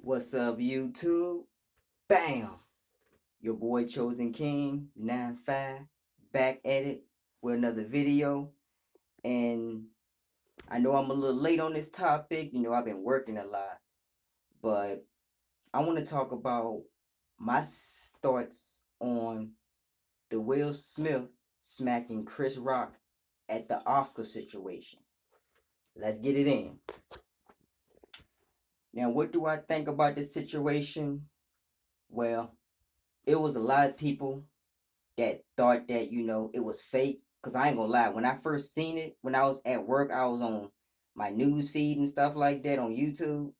What's up, YouTube? Bam! Your boy Chosen King 95 back at it with another video. And I know I'm a little late on this topic. I've been working a lot, but I want to talk about my thoughts on the Will Smith smacking Chris Rock at the Oscar situation. Let's get it in. Now, what do I think about this situation? Well, it was a lot of people that thought that it was fake. Cause I ain't gonna lie, when I first seen it, when I was at work, I was on my news feed and stuff like that on YouTube,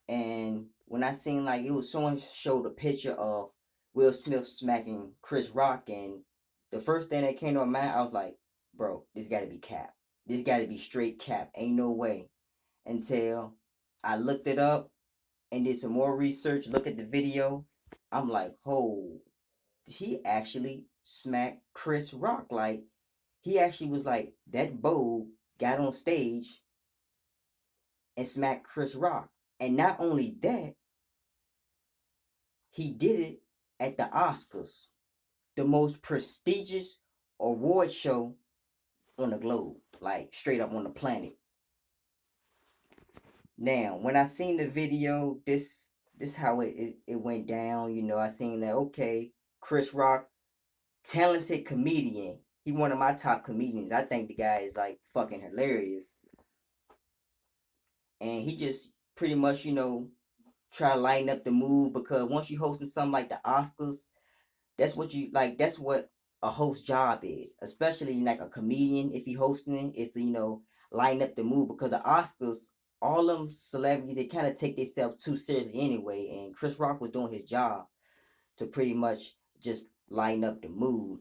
and when I seen like it was someone showed a picture of Will Smith smacking Chris Rock, and the first thing that came to my mind, I was like, bro, this got to be cap. This got to be straight cap. Ain't no way. Until I looked it up and did some more research, look at the video, I'm like, oh, he actually smacked Chris Rock. Like, he actually was like that bold, got on stage and smacked Chris Rock. And not only that, he did it at the Oscars, the most prestigious award show on the globe, like straight up on the planet. Now, when I seen the video, this how it went down. I seen that, okay, Chris Rock, talented comedian. He one of my top comedians. I think the guy is like fucking hilarious. And he just pretty much, try to lighten up the mood, because once you hosting something like the Oscars, that's what a host job is. Especially like a comedian, if he hosting it, is to, lighten up the mood, because the Oscars, all them celebrities, they kind of take themselves too seriously anyway. And Chris Rock was doing his job to pretty much just lighten up the mood.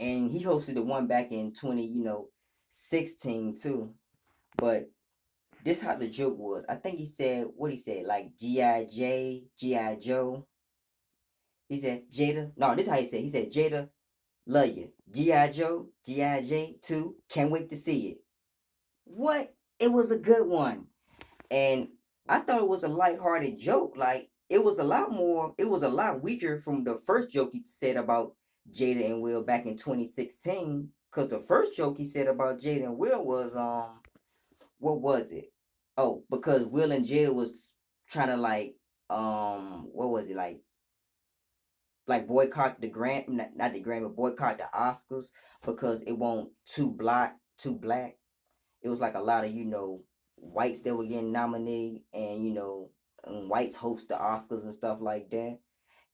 And he hosted the one back in 2016 too. But this how the joke was. I think he said, what he said, like G.I.J., G.I. Joe. He said, Jada. No, this is how he said. He said, Jada, love you. G.I. Joe, G.I.J. 2, can't wait to see it. What? It was a good one. And I thought it was a lighthearted joke. Like, it was a lot weaker from the first joke he said about Jada and Will back in 2016. Because the first joke he said about Jada and Will was, what was it? Oh, because Will and Jada was trying to like, what was it, like boycott the Grant, not the Grammy, but boycott the Oscars, because it won't too black. It was like a lot of whites that were getting nominated, and and whites host the Oscars and stuff like that.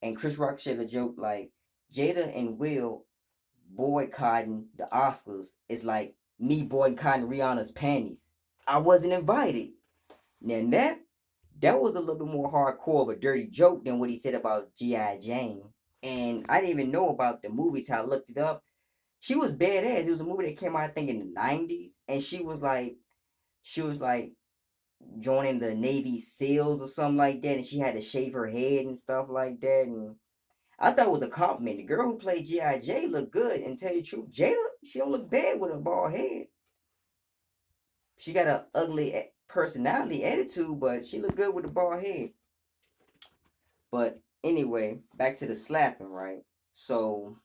And Chris Rock shared a joke like, Jada and Will boycotting the Oscars is like me boycotting Rihanna's panties. I wasn't invited. Now that was a little bit more hardcore of a dirty joke than what he said about G.I. Jane. And I didn't even know about the movies. How I looked it up. She was badass. It was a movie that came out, I think, in the 90s. And she was like joining the Navy SEALs or something like that. And she had to shave her head and stuff like that. And I thought it was a compliment. The girl who played G.I.J. looked good. And tell you the truth, Jada, she don't look bad with a bald head. She got an ugly personality, attitude, but she looked good with a bald head. But anyway, back to the slapping, right? So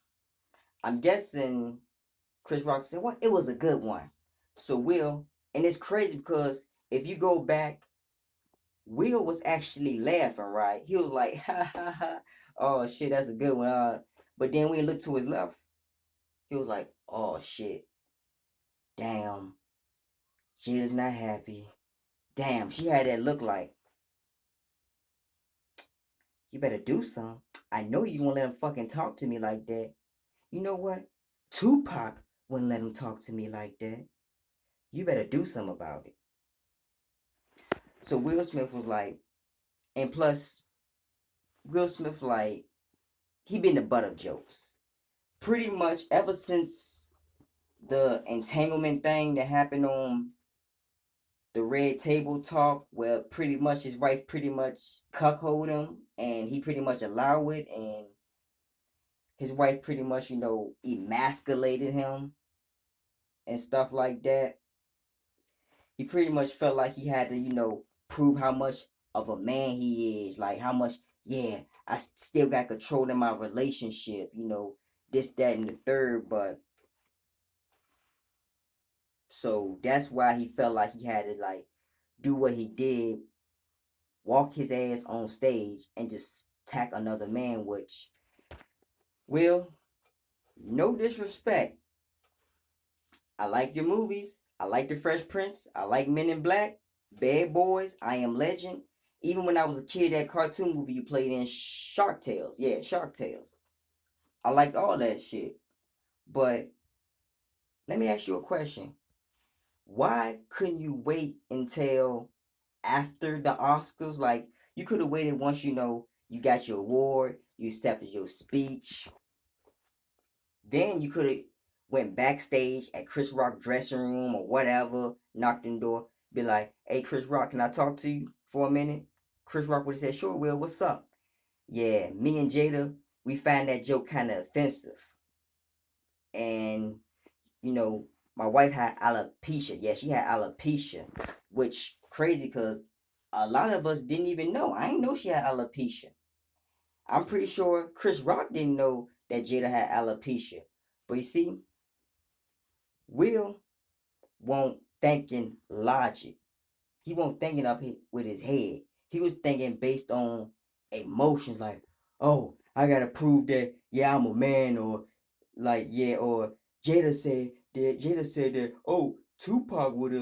I'm guessing Chris Rock said, "What? It was a good one." So Will, and it's crazy because if you go back, Will was actually laughing, right? He was like, "Ha ha ha! Oh shit, that's a good one." But then when he looked to his left, he was like, "Oh shit, damn, Jada's not happy. Damn, she had that look like, you better do something. I know you won't let him fucking talk to me like that. You know what? Tupac wouldn't let him talk to me like that. You better do something about it." So Will Smith was like, and plus, Will Smith, like, he been the butt of jokes. Pretty much ever since the entanglement thing that happened on the Red Table Talk, where pretty much his wife pretty much cuckolded him, and he pretty much allowed it, and his wife pretty much, emasculated him and stuff like that. He pretty much felt like he had to, prove how much of a man he is, like how much, yeah, I still got control in my relationship, this, that, and the third. But so that's why he felt like he had to like do what he did, walk his ass on stage and just attack another man, which, Will, no disrespect. I like your movies. I like The Fresh Prince. I like Men in Black, Bad Boys, I Am Legend. Even when I was a kid, that cartoon movie you played in, Shark Tales. Yeah, Shark Tales. I liked all that shit. But let me ask you a question. Why couldn't you wait until after the Oscars? Like, you could have waited once you got your award, you accepted your speech. Then you could have went backstage at Chris Rock dressing room or whatever, knocked on the door, be like, "Hey, Chris Rock, can I talk to you for a minute?" Chris Rock would have said, "Sure, Will, what's up?" "Yeah, me and Jada, we find that joke kind of offensive. And, you know, my wife had alopecia. Yeah, she had alopecia, which crazy because a lot of us didn't even know. I didn't know she had alopecia. I'm pretty sure Chris Rock didn't know that Jada had alopecia. But you see, Will won't thinking logic. He won't thinking up with his head. He was thinking based on emotions, like, oh, I gotta prove that, yeah, I'm a man, or like, yeah, or Jada said that, oh, Tupac would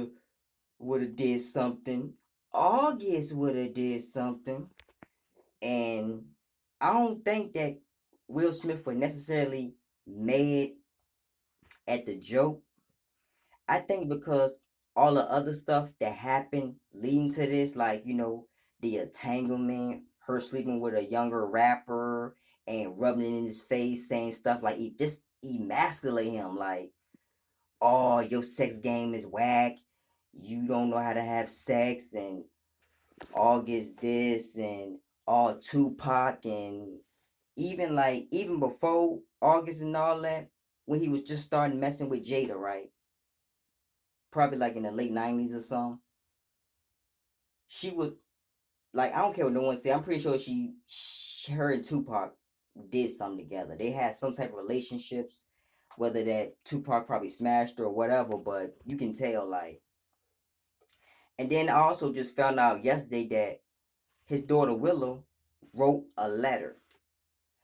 have did something. August would have did something. And I don't think that Will Smith was necessarily mad at the joke. I think because all the other stuff that happened leading to this, like, the entanglement, her sleeping with a younger rapper and rubbing it in his face, saying stuff like, just emasculate him, like, oh, your sex game is whack. You don't know how to have sex, and August this, and all Tupac, and even before August and all that, when he was just starting messing with Jada, right? Probably like in the late 90s or something. She was like, I don't care what no one say. I'm pretty sure her and Tupac did something together. They had some type of relationships, whether that Tupac probably smashed her or whatever. But you can tell, like. And then I also just found out yesterday that his daughter Willow wrote a letter.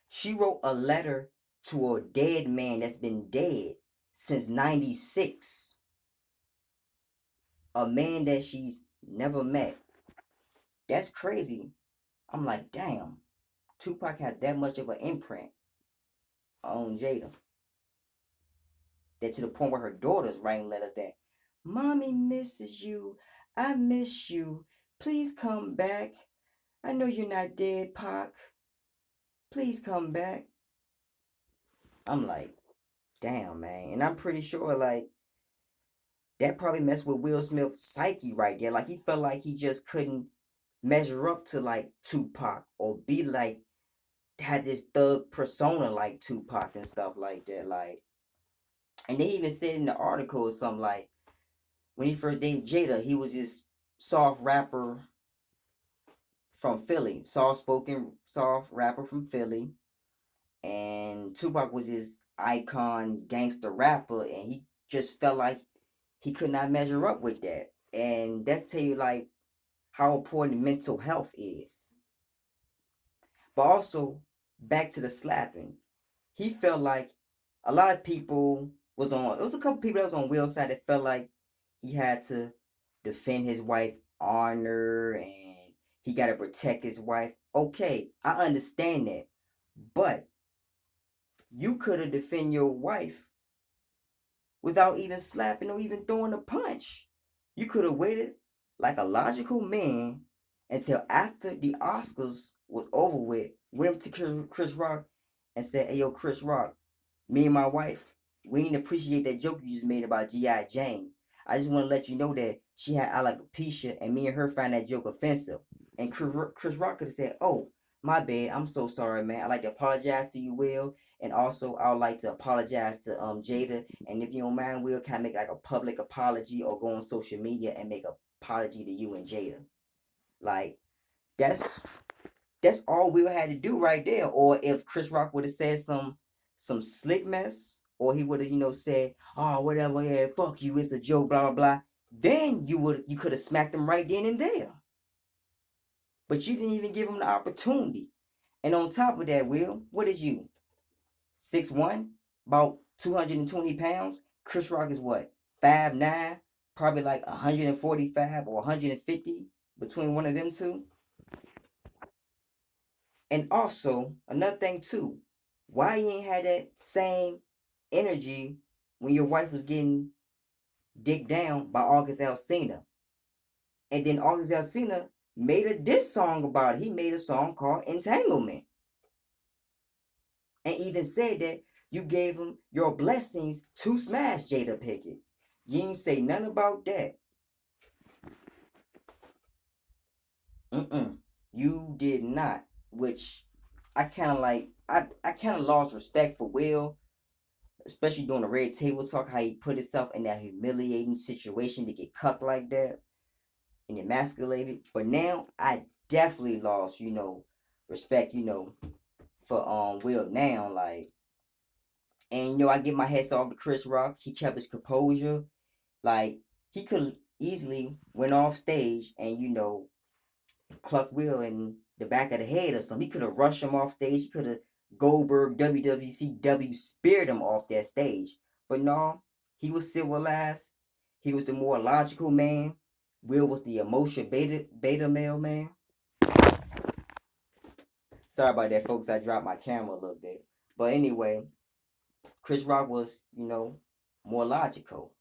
She wrote a letter to a dead man that's been dead since '96. A man that she's never met. That's crazy. I'm like, damn, Tupac had that much of an imprint on Jada. That to the point where her daughter's writing letters that, Mommy misses you. I miss you. Please come back. I know you're not dead, Pac. Please come back. I'm like, damn, man. And I'm pretty sure, like, that probably messed with Will Smith's psyche right there. Like, he felt like he just couldn't measure up to, like, Tupac or be like, had this thug persona like Tupac and stuff like that. Like, and they even said in the article or something like, when he first dated Jada, he was this soft rapper from Philly, soft spoken, soft rapper from Philly, and Tupac was his icon gangster rapper, and he just felt like he could not measure up with that. And that's tell you like how important mental health is. But also back to the slapping, he felt like a lot of people was on. It was a couple people that was on Will's side that felt like he had to defend his wife honor and he got to protect his wife. Okay, I understand that, but you could have defended your wife without even slapping or even throwing a punch. You could have waited like a logical man until after the Oscars was over with, went to Chris Rock and said, "Hey, yo, Chris Rock, me and my wife, we didn't appreciate that joke you just made about G.I. Jane. I just want to let you know that she had alopecia and me and her find that joke offensive." And Chris Rock could have said, "Oh, my bad. I'm so sorry, man. I'd like to apologize to you, Will. And also, I would like to apologize to Jada. And if you don't mind, Will, can I make like a public apology or go on social media and make an apology to you and Jada? Like, that's that's all Will had to do right there. Or if Chris Rock would have said some slick mess, or he would have, said, "Oh, whatever, yeah, fuck you, it's a joke, blah blah blah," then you could have smacked him right then and there. But you didn't even give him the opportunity. And on top of that, Will, what is you? 6'1", about 220 pounds. Chris Rock is what? 5'9", probably like 145 or 150 between one of them two. And also, another thing too, why you ain't had that same energy when your wife was getting dicked down by August Alsina? And then August Alsina made a diss song about it. He made a song called Entanglement. And even said that you gave him your blessings to smash Jada Pinkett. You ain't say nothing about that. You did not. Which I kind of like. I kind of lost respect for Will, especially during the Red Table Talk. How he put himself in that humiliating situation to get cucked like that and emasculated. But now I definitely lost, respect, for Will now. Like, and I give my hats off to Chris Rock. He kept his composure. Like, he could easily went off stage and Cluck Will in the back of the head or something. He could have rushed him off stage. He could have Goldberg WWCW speared him off that stage. But no, he was civilized. He was the more logical man. Will was the emotion beta male man. Sorry about that, folks. I dropped my camera a little bit. But anyway, Chris Rock was, more logical.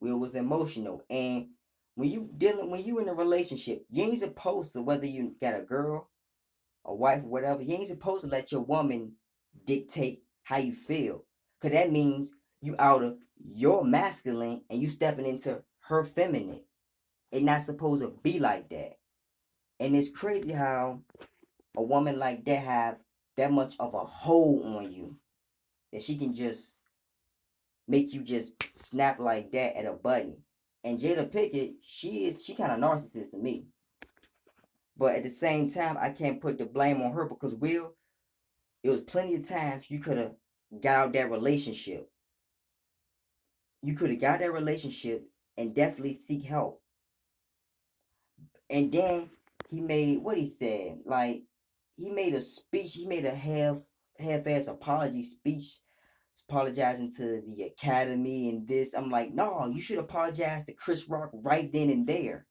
Will was emotional. And when you in a relationship, you ain't supposed to, whether you got a girl, a wife, whatever, you ain't supposed to let your woman dictate how you feel. Cause that means you out of your masculine and you stepping into her feminine. It's not supposed to be like that. And it's crazy how a woman like that have that much of a hold on you that she can just make you just snap like that at a button. And Jada Pinkett, she kind of narcissist to me. But at the same time, I can't put the blame on her because Will, it was plenty of times you could have got out that relationship. You could have got that relationship and definitely seek help. And then he made what he said. Like, he made a speech. He made a half-ass apology speech, apologizing to the Academy and this. I'm like, no, you should apologize to Chris Rock right then and there.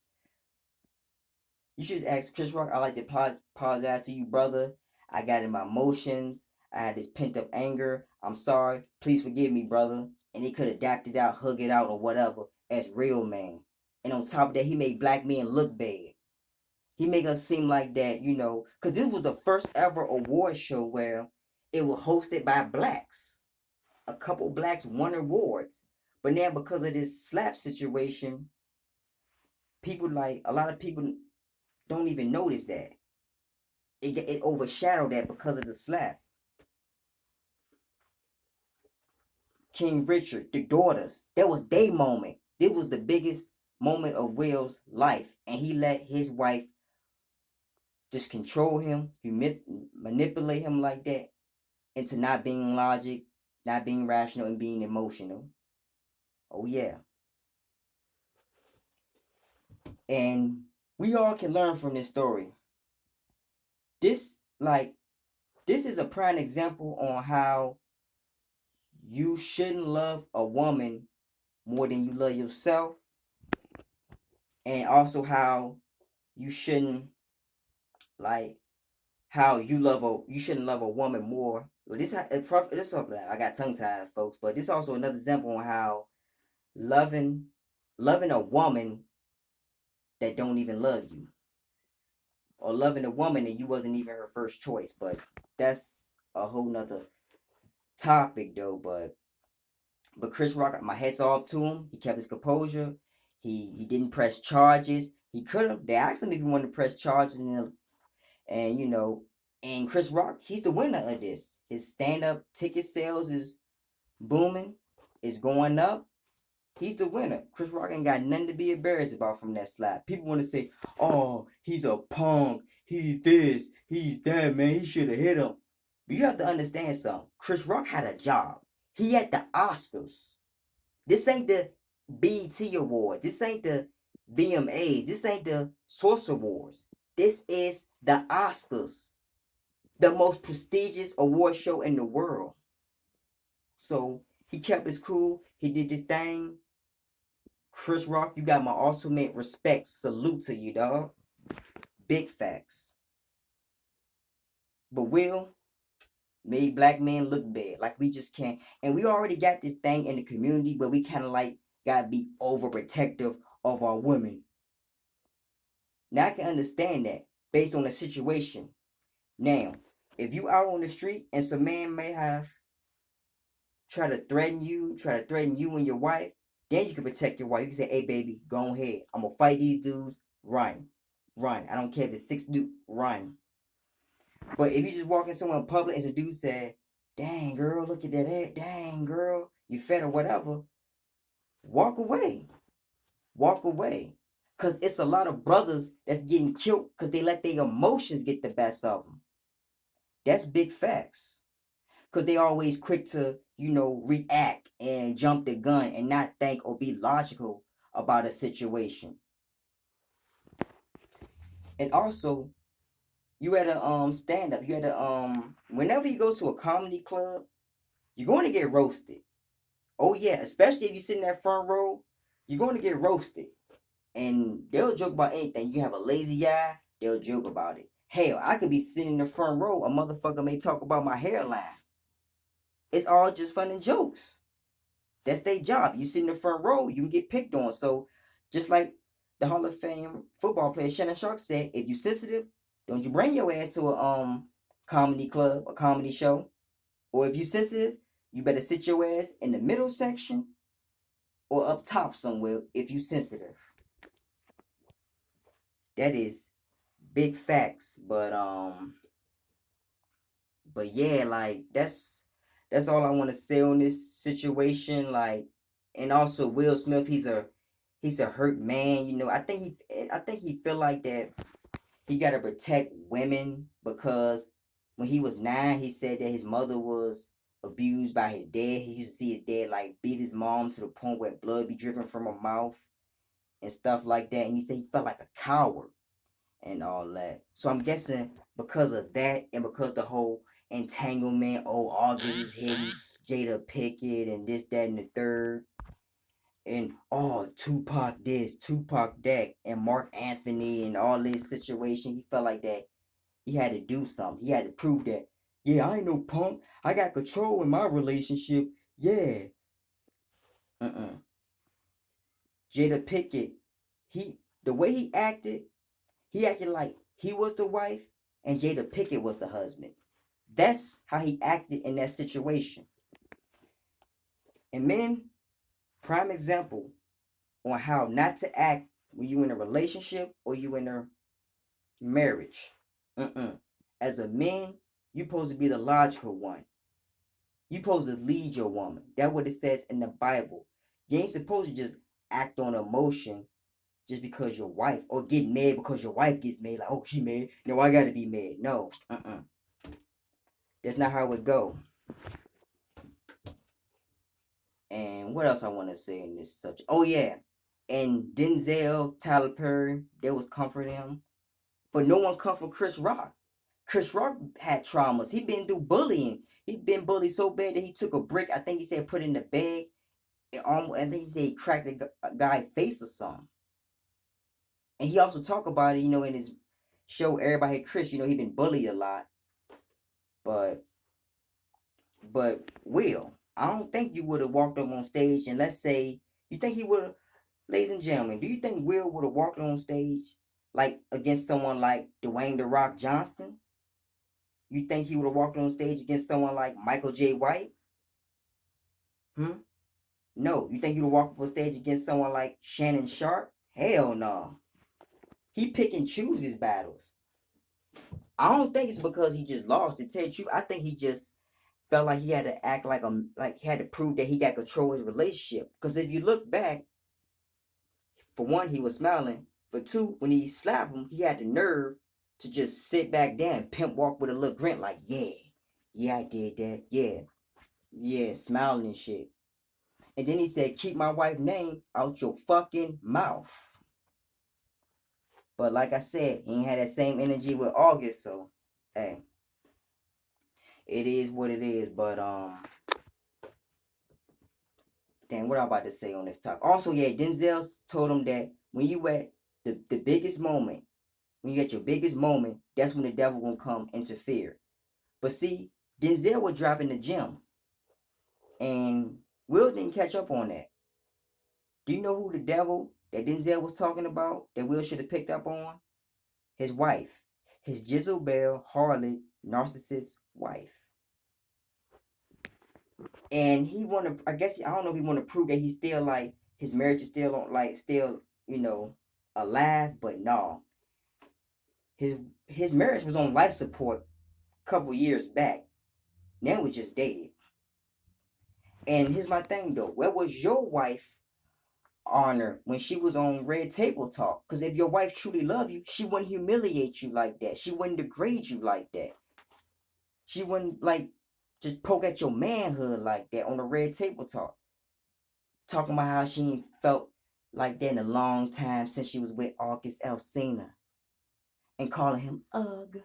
You should ask Chris Rock, I'd like to apologize to you, brother. I got in my emotions. I had this pent up anger. I'm sorry. Please forgive me, brother. And he could adapt it out, hug it out, or whatever as real man. And on top of that, he made black men look bad. He make us seem like that, because this was the first ever award show where it was hosted by blacks. A couple blacks won awards. But now because of this slap situation, a lot of people don't even notice that. It overshadowed that because of the slap. King Richard, the daughters, that was their moment. It was the biggest moment of Will's life. And he let his wife just control him, manipulate him like that into not being logic, not being rational, and being emotional. Oh, yeah. And we all can learn from this story. This is a prime example on how you shouldn't love a woman more than you love yourself, and also how you shouldn't like how you shouldn't love a woman more. I got tongue tied, folks, but this is also another example on how loving loving a woman that don't even love you, or loving a woman and you wasn't even her first choice. But that's a whole nother topic though. But Chris Rock, my hat's off to him. He kept his composure. He didn't press charges. He could have. They asked him if he wanted to press charges, and Chris Rock, he's the winner of this. His stand-up ticket sales is booming. It's going up. He's the winner. Chris Rock ain't got nothing to be embarrassed about from that slap. People want to say, "Oh, he's a punk. he's this, he's that, man. He should have hit him. But you have to understand something. Chris Rock had a job. He had the Oscars. This ain't the BET Awards. This ain't the VMAs. This ain't the Source Awards. This is the Oscars, the most prestigious award show in the world. So he kept his cool. He did this thing. Chris Rock, you got my ultimate respect. Salute to you, dog. Big facts. But Will made black men look bad. Like we just can't. And we already got this thing in the community where we kind of like gotta be overprotective of our women. Now I can understand that based on the situation. Now, if you out on the street and some man may have try to threaten you and your wife, then you can protect your wife. You can say, hey baby, go ahead. I'm gonna fight these dudes. Run. Run. I don't care if it's 6 dudes, run. But if you just walk in somewhere in public and the dude said, dang girl, look at that head, dang girl, you fat or whatever, walk away. Walk away. Cause it's a lot of brothers that's getting killed because they let their emotions get the best of them. That's big facts. Because they always quick to, react and jump the gun and not think or be logical about a situation. And also, you had a stand up. You had a whenever you go to a comedy club, you're going to get roasted. Oh yeah, especially if you sit in that front row, you're going to get roasted. And they'll joke about anything. You have a lazy eye, they'll joke about it. Hell, I could be sitting in the front row, a motherfucker may talk about my hairline. It's all just fun and jokes. That's their job. You sit in the front row, you can get picked on. So, just like the Hall of Fame football player Shannon Sharp said, if you sensitive, don't you bring your ass to a comedy club, a comedy show. Or if you sensitive, you better sit your ass in the middle section or up top somewhere if you sensitive. That is big facts. But yeah, like that's all I want to say on this situation. Like, and also Will Smith, he's a hurt man. I think he feel like that he gotta protect women because when he was 9, he said that his mother was abused by his dad. He used to see his dad like beat his mom to the point where blood be dripping from her mouth and stuff like that. And he said he felt like a coward and all that. So I'm guessing because of that and because the whole entanglement, August is hitting Jada Pickett and this, that, and the third. And Tupac this, Tupac that, and Mark Anthony and all this situation, he felt like that he had to do something. He had to prove that, yeah, I ain't no punk. I got control in my relationship. Yeah. Jada Pickett, the way he acted like he was the wife and Jada Pickett was the husband. That's how he acted in that situation. And men, prime example on how not to act when you in a relationship or you in a marriage. As a man, you supposed to be the logical one. You supposed to lead your woman. That's what it says in the Bible. You ain't supposed to just act on emotion just because your wife, or get mad because your wife gets mad. Like, oh, she mad. No, I gotta be mad. No. That's not how it go. And what else I want to say in this subject? Oh yeah, and Denzel, Tyler Perry, they was comforting him, but no one comfort Chris Rock. Chris Rock had traumas. He been through bullying. He been bullied so bad that he took a brick. I think he said put it in the bag. I think he said he cracked a guy's face or something. And he also talked about it, in his show Everybody Hate Chris. He been bullied a lot. But Will, I don't think you would have walked up on stage and let's say you think he would have, ladies and gentlemen, do you think Will would have walked on stage like against someone like Dwayne the Rock Johnson? You think he would have walked on stage against someone like Michael J. White? No. You think he would have walked on stage against someone like Shannon Sharp? Hell no. He pick and choose his battles. I don't think it's because he just lost. To tell you the truth, I think he just felt like he had to act like he had to prove that he got control of his relationship. Because if you look back, for one, he was smiling. For two, when he slapped him, he had the nerve to just sit back there and pimp walk with a little grin like, yeah, I did that. Yeah, smiling and shit. And then he said, keep my wife's name out your fucking mouth. But like I said, he ain't had that same energy with August, so hey, it is what it is. But damn, what I'm about to say on this topic. Also, yeah, Denzel told him that when you at the biggest moment, when you at your biggest moment, that's when the devil gonna come interfere. But see, Denzel was dropping the gym, and Will didn't catch up on that. Do you know who the devil that Denzel was talking about that Will should have picked up on? His wife, his Jezebel, harlot, narcissist wife. And he want to, I guess, I don't know if he want to prove that he's still like, his marriage is still on, like, still, alive, but no. His marriage was on life support a couple years back. Now we just dated. And here's my thing though. Where was your wife honor when she was on Red Table Talk? Because if your wife truly loved you, she wouldn't humiliate you like that. She wouldn't degrade you like that. She wouldn't like just poke at your manhood like that on the Red Table Talk. Talking about how she ain't felt like that in a long time since she was with August Alsina. And calling him ugh,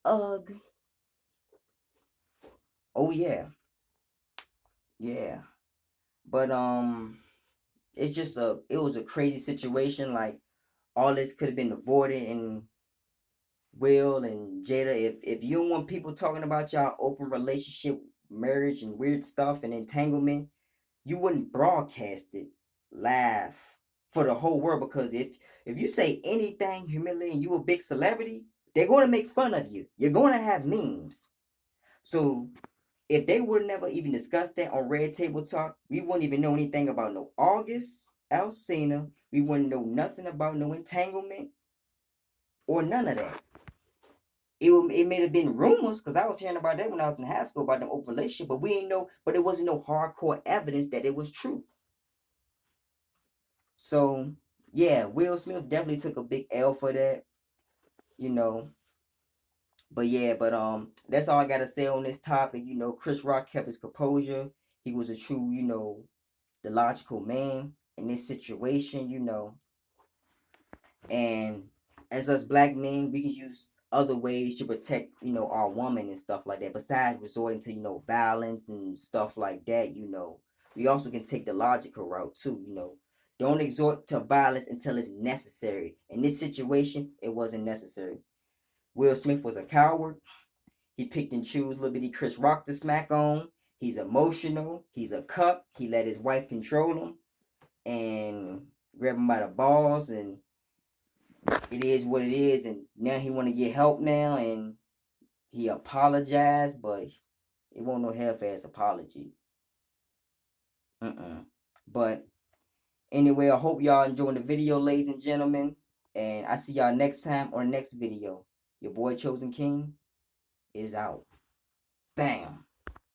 ugh. Oh yeah. Yeah. But it was a crazy situation. Like all this could have been avoided, and Will and Jada, if you don't want people talking about y'all open relationship, marriage, and weird stuff and entanglement, you wouldn't broadcast it live for the whole world. Because if you say anything humiliating, you a big celebrity, they're going to make fun of you. You're going to have memes. So if they would never even discuss that on Red Table Talk, we wouldn't even know anything about no August Alsina. We wouldn't know nothing about no entanglement or none of that. It may have been rumors, because I was hearing about that when I was in high school about the open relationship, but we ain't know, but it wasn't no hardcore evidence that it was true. So yeah, Will Smith definitely took a big L for that, you know. But yeah, that's all I gotta say on this topic. Chris Rock kept his composure. He was a true, the logical man in this situation. And as us black men, we can use other ways to protect, our woman and stuff like that. Besides resorting to, violence and stuff like that. We also can take the logical route too. Don't exhort to violence until it's necessary. In this situation, it wasn't necessary. Will Smith was a coward. He picked and chose little bitty Chris Rock to smack on. He's emotional. He's a cuck. He let his wife control him and grab him by the balls, and it is what it is. And now he want to get help now, and he apologized, but it won't no half-ass apology. But anyway, I hope y'all enjoying the video, ladies and gentlemen, and I see y'all next time on the next video. Your boy Chosen King is out. Bam.